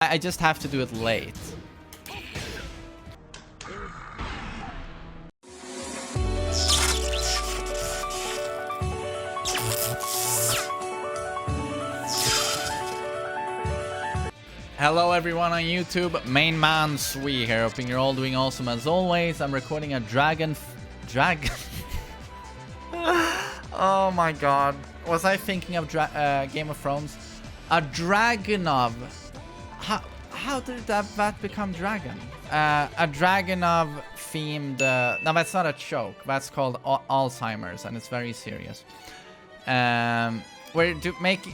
I just have to do it late. Hello everyone on YouTube, TheMainManSWE here, hoping you're all doing awesome as always. I'm recording a dragon... Oh my god. Was I thinking of Game of Thrones? A Dragunov. How did that become dragon? A Dragunov themed... no, that's not a joke. That's called Alzheimer's, and it's very serious. We're making...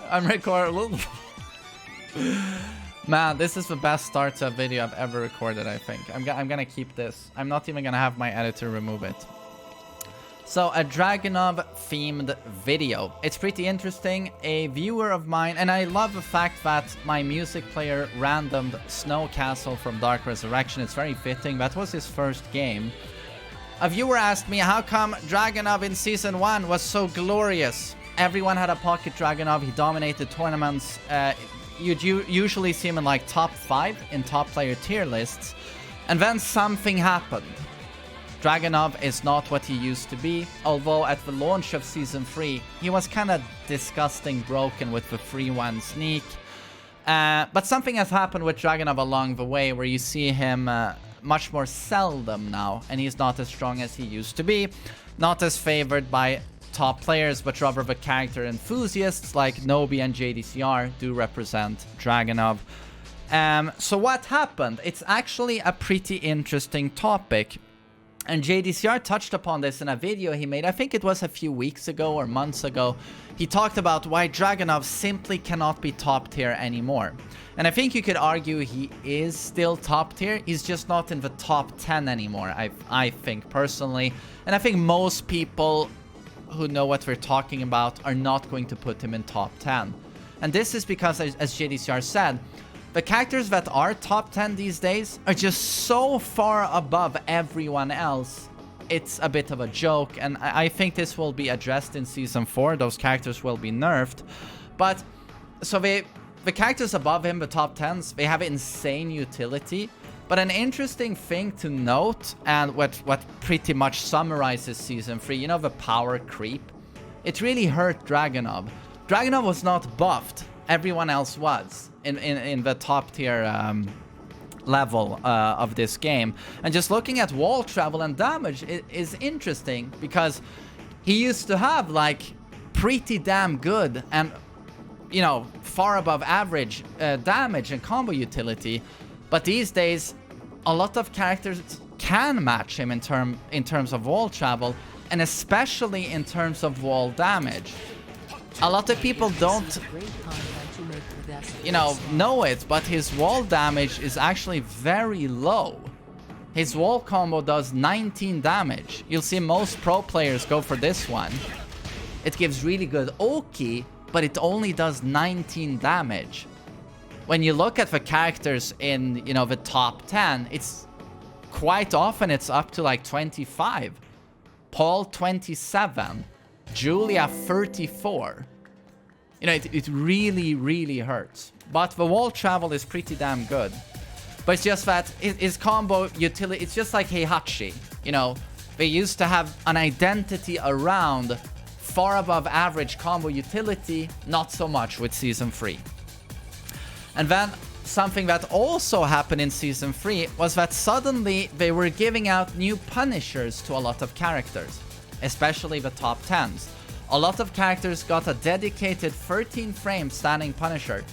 I'm recording... Man, this is the best start to a video I've ever recorded, I think. I'm gonna keep this. I'm not even gonna have my editor remove it. So, a Dragunov themed video. It's pretty interesting. A viewer of mine, and I love the fact that my music player randomed Snow Castle from Dark Resurrection. It's very fitting. That was his first game. A viewer asked me, how come Dragunov in Season 1 was so glorious? Everyone had a pocket Dragunov. He dominated tournaments. You'd usually see him in like top 5 in top player tier lists. And then something happened. Dragunov is not what he used to be, although at the launch of Season 3, he was kind of disgusting broken with the 3-1 sneak. But something has happened with Dragunov along the way where you see him much more seldom now, and he's not as strong as he used to be. Not as favored by top players, but rather the character enthusiasts like Nobi and JDCR do represent Dragunov. So what happened? It's actually a pretty interesting topic. And JDCR touched upon this in a video he made, I think it was a few weeks ago or months ago. He talked about why Dragunov simply cannot be top tier anymore. And I think you could argue he is still top tier. He's just not in the top 10 anymore, I think personally. And I think most people who know what we're talking about are not going to put him in top 10. And this is because, as JDCR said, the characters that are top 10 these days are just so far above everyone else. It's a bit of a joke, and I think this will be addressed in Season 4. Those characters will be nerfed. But, so the characters above him, the top 10s, they have insane utility. But an interesting thing to note, and what pretty much summarizes Season 3, you know, the power creep? It really hurt Dragunov. Dragunov was not buffed. Everyone else was in the top tier level of this game. And just looking at wall travel and damage is interesting, because he used to have like pretty damn good and, you know, far above average damage and combo utility. But these days, a lot of characters can match him in terms of wall travel, and especially in terms of wall damage. A lot of people don't, you know it, but his wall damage is actually very low. His wall combo does 19 damage. You'll see most pro players go for this one. It gives really good Oki, but it only does 19 damage. When you look at the characters in, you know, the top 10, it's quite often it's up to like 25. Paul 27. Julia 34. You know, it really, really hurts. But the wall travel is pretty damn good. But it's just that his combo utility, it's just like Heihachi. You know, they used to have an identity around far above average combo utility, not so much with Season 3. And then something that also happened in Season 3 was that suddenly they were giving out new punishers to a lot of characters, especially the top 10s. A lot of characters got a dedicated 13 frame standing punisher.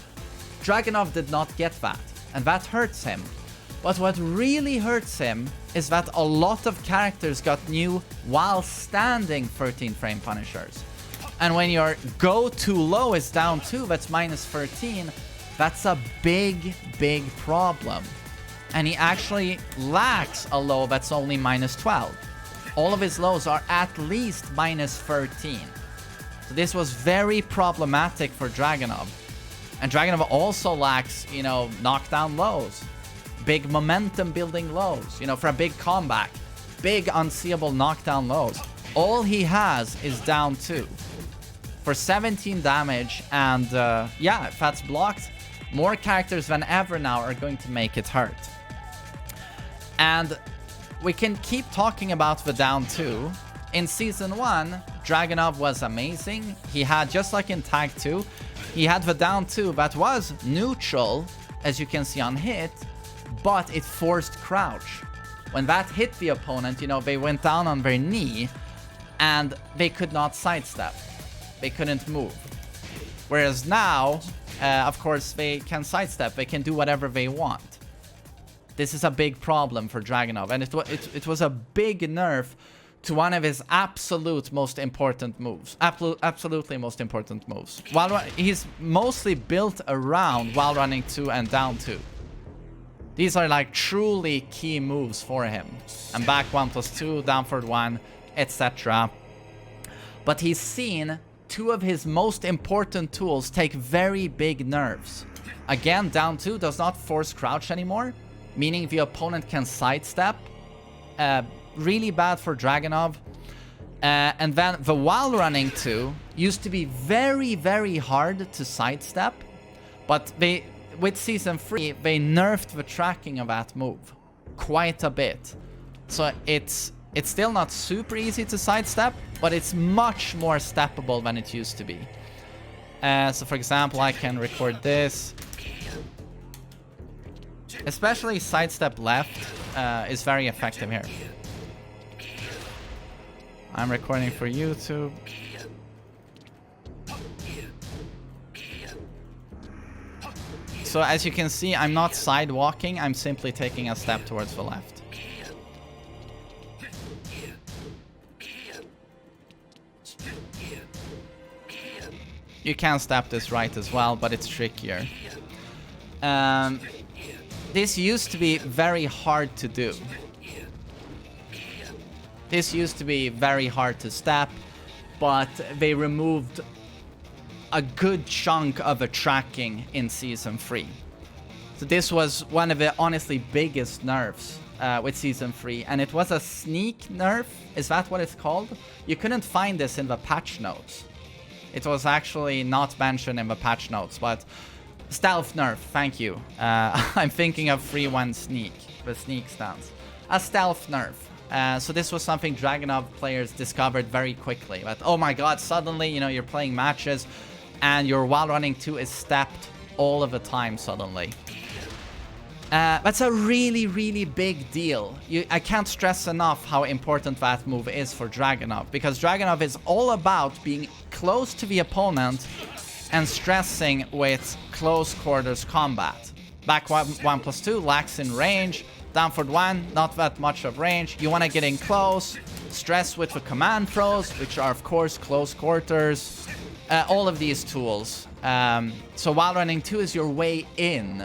Dragunov did not get that, and that hurts him. But what really hurts him is that a lot of characters got new while standing 13 frame punishers. And when your go too low is down 2, that's minus 13, that's a big, big problem. And he actually lacks a low that's only minus 12. All of his lows are at least minus 13. So this was very problematic for Dragunov. And Dragunov also lacks, you know, knockdown lows. Big momentum building lows, you know, for a big comeback. Big unseeable knockdown lows. All he has is down 2. For 17 damage, and yeah, if that's blocked, More characters than ever now are going to make it hurt. And we can keep talking about the down 2. In Season 1, Dragunov was amazing. He had, just like in Tag 2, he had the down 2 that was neutral, as you can see on hit, but it forced crouch. When that hit the opponent, you know, they went down on their knee, and they could not sidestep. They couldn't move. Whereas now, of course, they can sidestep. They can do whatever they want. This is a big problem for Dragunov, and it was a big nerf to one of his absolute most important moves. Absolutely most important moves. He's mostly built around while running 2 and down 2. These are like truly key moves for him. And back 1+2, down forward 1, etc. But he's seen 2 of his most important tools take very big nerfs. Again, down 2 does not force crouch anymore, meaning the opponent can sidestep. Really bad for Dragunov. And then the while running 2 used to be very, very hard to sidestep, but with Season 3, they nerfed the tracking of that move quite a bit. So it's still not super easy to sidestep, but it's much more steppable than it used to be. So for example, I can record this. Especially sidestep left is very effective here. I'm recording for YouTube. So as you can see, I'm not side walking, I'm simply taking a step towards the left. You can step this right as well, but it's trickier. This used to be very hard to do. This used to be very hard to step, but they removed a good chunk of the tracking in Season 3. So this was one of the honestly biggest nerfs with Season 3, and it was a sneak nerf. Is that what it's called? You couldn't find this in the patch notes. It was actually not mentioned in the patch notes, but stealth nerf, thank you. I'm thinking of 3-1 sneak, the sneak stance. A stealth nerf. So this was something Dragunov players discovered very quickly. But oh my god, suddenly, you know, you're playing matches and your while running 2 is stepped all of the time suddenly. That's a really, really big deal. I can't stress enough how important that move is for Dragunov, because Dragunov is all about being close to the opponent and stressing with close quarters combat. Back 1+2 lacks in range. Down forward 1, not that much of range. You want to get in close, stress with the command throws, which are of course close quarters. All of these tools. So while running 2 is your way in.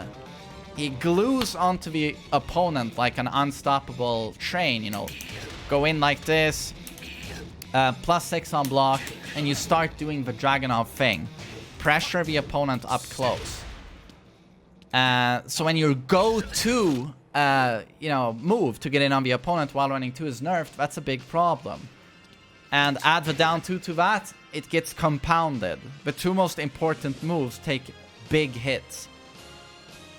He glues onto the opponent like an unstoppable train, you know. Go in like this, +6 on block, and you start doing the Dragunov thing. Pressure the opponent up close. So when your go-to move to get in on the opponent while running 2 is nerfed, that's a big problem. And add the down 2 to that, it gets compounded. The 2 most important moves take big hits.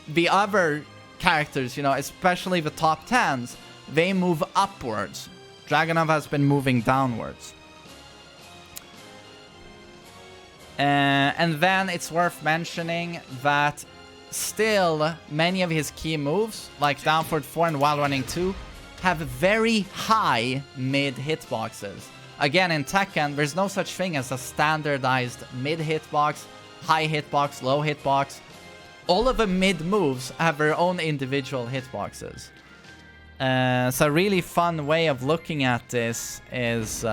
The other characters, you know, especially the top 10s, they move upwards. Dragunov has been moving downwards. And then it's worth mentioning that still, many of his key moves, like down forward 4 and while running 2, have very high mid hitboxes. Again, in Tekken, there's no such thing as a standardized mid hitbox, high hitbox, low hitbox. All of the mid moves have their own individual hitboxes. So a really fun way of looking at this is...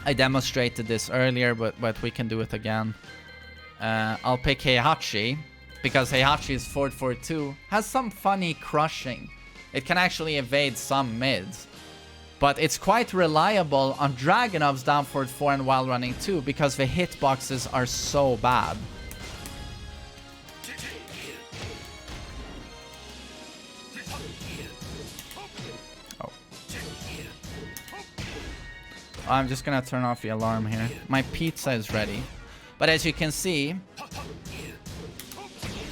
I demonstrated this earlier, but we can do it again. I'll pick Heihachi, because Heihachi's forward 4-2 has some funny crushing. It can actually evade some mids. But it's quite reliable on Dragunov's down forward 4 and while running 2, because the hitboxes are so bad. I'm just gonna turn off the alarm here. My pizza is ready. But as you can see,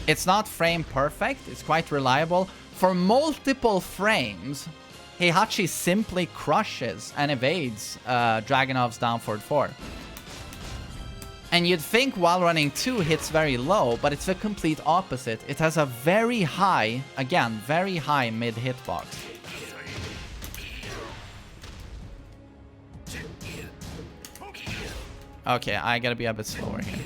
It's not frame perfect. It's quite reliable. For multiple frames, Heihachi simply crushes and evades Dragunov's down forward 4. And you'd think while running 2 hits very low, but it's the complete opposite. It has a very high, again, very high mid hitbox. Okay, I gotta be a bit slower here.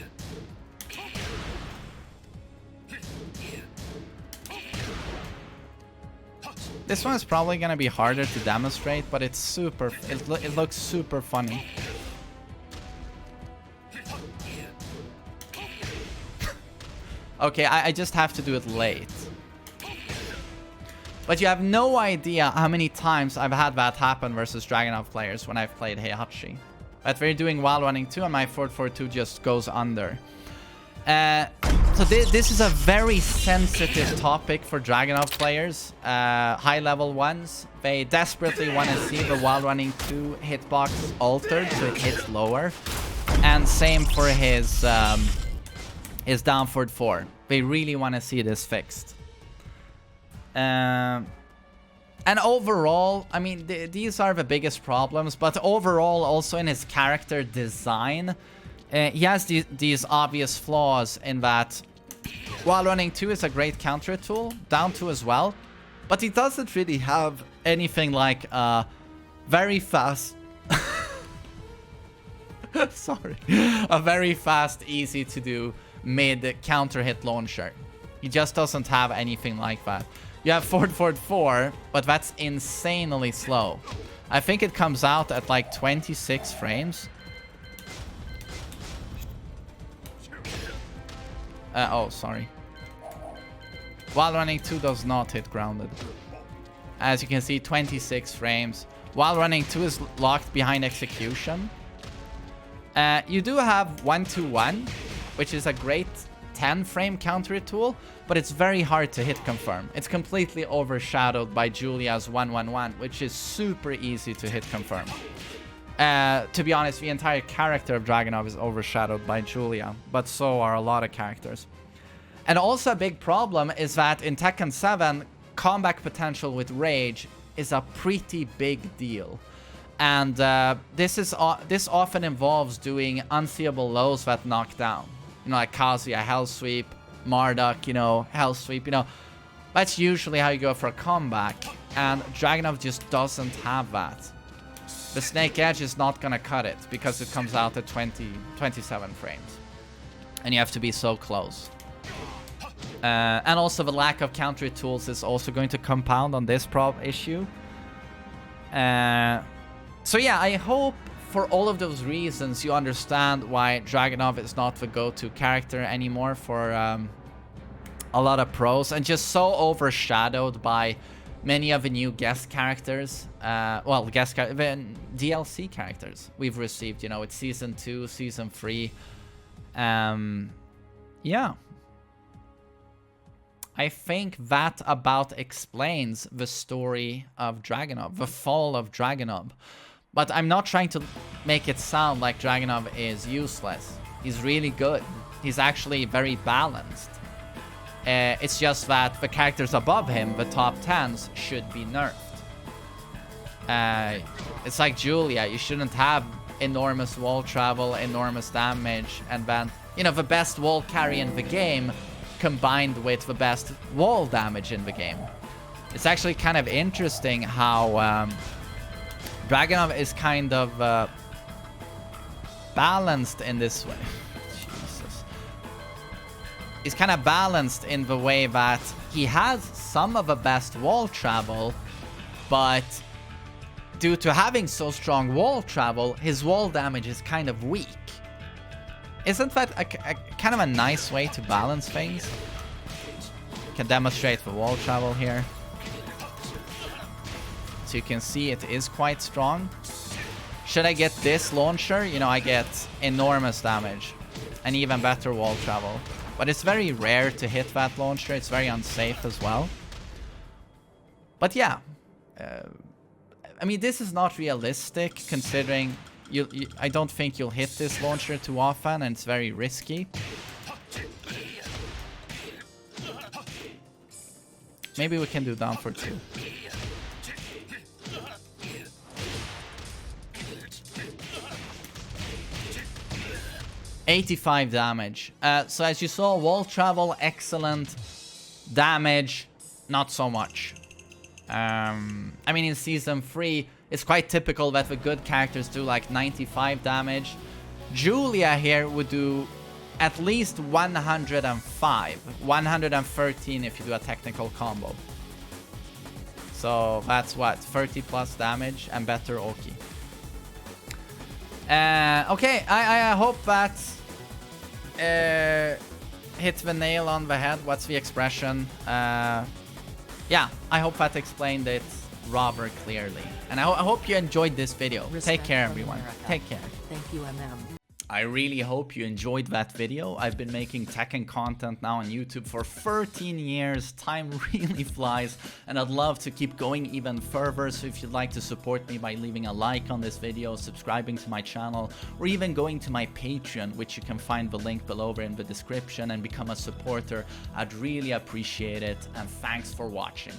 This one is probably gonna be harder to demonstrate, but it's super, it looks super funny. Okay, I just have to do it late. But you have no idea how many times I've had that happen versus Dragunov players when I've played Heihachi. That we're doing while running 2 and my 4-4-2 just goes under. So this is a very sensitive topic for Dragunov players, high level ones. They desperately want to see the while running 2 hitbox altered so it hits lower. And same for his down forward 4. They really want to see this fixed. And overall, I mean, these are the biggest problems, but overall also in his character design, he has these obvious flaws in that while running 2 is a great counter tool, down 2 as well, but he doesn't really have anything like very fast... Sorry. A very fast, easy to do mid counter hit launcher. He just doesn't have anything like that. You have forward 4, but that's insanely slow. I think it comes out at like 26 frames. Oh, sorry. While running 2 does not hit grounded. As you can see, 26 frames. While running 2 is locked behind execution. You do have 1-2-1, which is a great 10-frame counter tool, but it's very hard to hit confirm. It's completely overshadowed by Julia's 1-1-1, which is super easy to hit confirm. To be honest, the entire character of Dragunov is overshadowed by Julia, but so are a lot of characters. And also a big problem is that in Tekken 7, comeback potential with Rage is a pretty big deal. And this often involves doing unseeable lows that knock down. You know, like Kazuya, Hell Sweep, Marduk, you know, Hell Sweep, you know. That's usually how you go for a comeback. And Dragunov just doesn't have that. The Snake Edge is not gonna cut it because it comes out at 27 frames. And you have to be so close. And also the lack of counter tools is also going to compound on this issue. So yeah, I hope for all of those reasons you understand why Dragunov is not the go-to character anymore for a lot of pros, and just so overshadowed by many of the new guest characters, well, DLC characters we've received, you know, with Season 2, Season 3. Yeah. I think that about explains the story of Dragunov, the fall of Dragunov. But I'm not trying to make it sound like Dragunov is useless. He's really good. He's actually very balanced. It's just that the characters above him, the top 10s, should be nerfed. It's like Julia. You shouldn't have enormous wall travel, enormous damage, and then, you know, the best wall carry in the game combined with the best wall damage in the game. It's actually kind of interesting how Dragunov is kind of balanced in this way. Jesus. He's kind of balanced in the way that he has some of the best wall travel, but due to having so strong wall travel, his wall damage is kind of weak. Isn't that a kind of a nice way to balance things? Can demonstrate the wall travel here. So you can see it is quite strong. Should I get this launcher, you know, I get enormous damage and even better wall travel. But it's very rare to hit that launcher. It's very unsafe as well. But yeah, I mean, this is not realistic considering I don't think you'll hit this launcher too often, and it's very risky. Maybe we can do down for 2. 85 damage. So as you saw, wall travel, excellent. Damage, not so much. I mean, in Season 3, it's quite typical that the good characters do like 95 damage. Julia here would do at least 105. 113 if you do a technical combo. So that's what? 30 plus damage and better Oki. Okay, I hope that hit the nail on the head. What's the expression? Yeah, I hope that explained it rather clearly. And I hope you enjoyed this video. Take care, everyone. Take care. Thank you, MM. I really hope you enjoyed that video. I've been making Tekken content now on YouTube for 13 years. Time really flies, and I'd love to keep going even further. So if you'd like to support me by leaving a like on this video, subscribing to my channel, or even going to my Patreon, which you can find the link below in the description, and become a supporter, I'd really appreciate it. And thanks for watching.